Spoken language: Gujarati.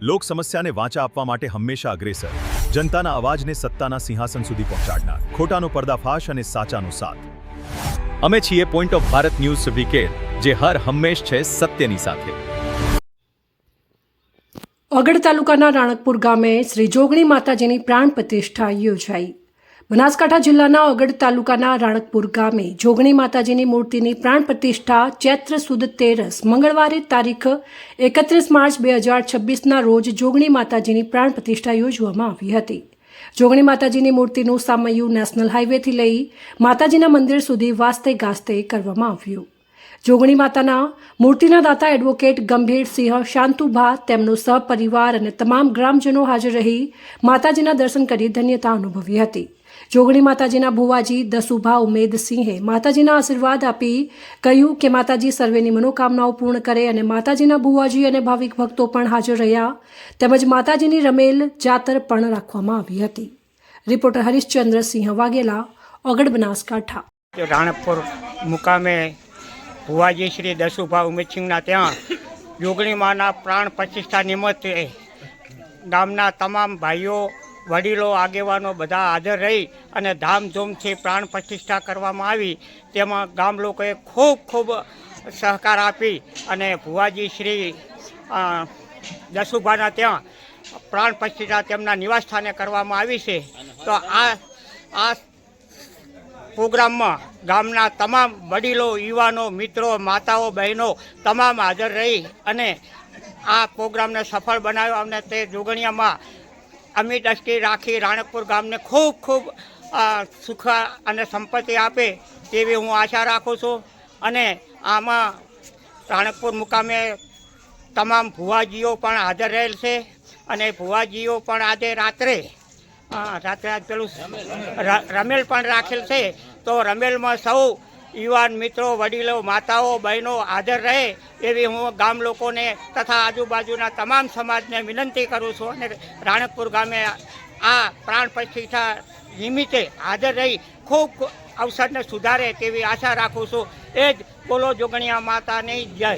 લોક સમસ્યાને વાચા આપવા માટે હંમેશા અગ્રેસર, જનતાના અવાજને સત્તાના સિંહાસન સુધી પહોંચાડનાર, ખોટાનો પર્દાફાશ અને સાચાનો સાથ. અમે છીએ point of Bharat news syndicate, જે હર હંમેશ છે સત્યની સાથે. અગડ તાલુકાના રાણકપુર ગામે શ્રી જોગણી માતાજીની પ્રાણ પ્રતિષ્ઠા યોજાઈ. બનાસકાંઠા જિલ્લાના અગડ તાલુકાના રાણકપુર ગામે જોગણી માતાજીની મૂર્તિની પ્રાણ પ્રતિષ્ઠા ચૈત્ર સુદ 13 મંગળવારે તારીખ 31 માર્ચ 2026ના રોજ જોગણી માતાજીની પ્રાણ પ્રતિષ્ઠા યોજવામાં આવી હતી. જોગણી માતાજીની મૂર્તિનું સામૈયું નેશનલ હાઈવેથી લઈ માતાજીના મંદિર સુધી વાસ્તે ગાસ્તે કરવામાં આવ્યું. જોગણી માતાના મૂર્તિના દાતા એડવોકેટ ગંભીરસિંહ શાંતુભા, તેમનો સહપરિવાર અને તમામ ગ્રામજનો હાજર રહી માતાજીના દર્શન કરી ધન્યતા અનુભવી હતી. જોગણી માતાજીના ભુવાજી દસુભા ઉમેદસિંહે માતાજીના આશીર્વાદ આપી કહ્યું કે માતાજી સર્વેની મનોકામનાઓ પૂર્ણ કરે અને માતાજીના ભુવાજી અને ભાવિક ભક્તો પણ હાજર રહ્યા, તેમજ માતાજીની રમેલ જાતર પણ રાખવામાં આવી હતી. રિપોર્ટર હરીશચંદ્રસિંહ વાઘેલા, અગડ, બનાસકાંઠા. રાણકપુર મુકામે ભુવાજી શ્રી દસુભા ઉમેદસિંહના ત્યાં જોગણી માના પ્રાણ પ્રતિષ્ઠા નિમિત્તે ગામના તમામ ભાઈઓ, વડીલો, આગેવાનો બધા હાજર રહી અને ધામધૂમથી પ્રાણ પ્રતિષ્ઠા કરવામાં આવી. તેમાં ગામ લોકોએ ખૂબ સહકાર આપી અને ભુવાજી શ્રી દસુભાના ત્યાં પ્રાણ પ્રતિષ્ઠા તેમના નિવાસસ્થાને કરવામાં આવી છે. તો આ પ્રોગ્રામમાં ગામના તમામ વડીલો, યુવાનો, મિત્રો, માતાઓ, બહેનો તમામ હાજર રહી અને આ પ્રોગ્રામને સફળ બનાવ્યો અને તે જોગણીયામાં અમી દ્રષ્ટિ રાખી રાણકપુર ગામને ખૂબ સુખ અને સંપત્તિ આપે તેવી હું આશા રાખું છું. અને આમાં રાણકપુર મુકામે તમામ ભુવાજીઓ પણ હાજર રહેલ છે અને ભુવાજીઓ પણ આજે રાત્રે પેલું રમેલ પણ રાખેલ છે. તો રમેલમાં સૌ યુવાન મિત્રો, વડીલો, માતાઓ, બહેનો હાજર રહે એવી હું ગામ લોકોને તથા આજુબાજુના તમામ સમાજને વિનંતી કરું છું. અને રાણકપુર ગામે આ પ્રાણ પ્રતિષ્ઠા નિમિત્તે હાજર રહી ખૂબ અવસરને સુધારે તેવી આશા રાખું છું. એ જ બોલો જોગણીયા માતાની જય.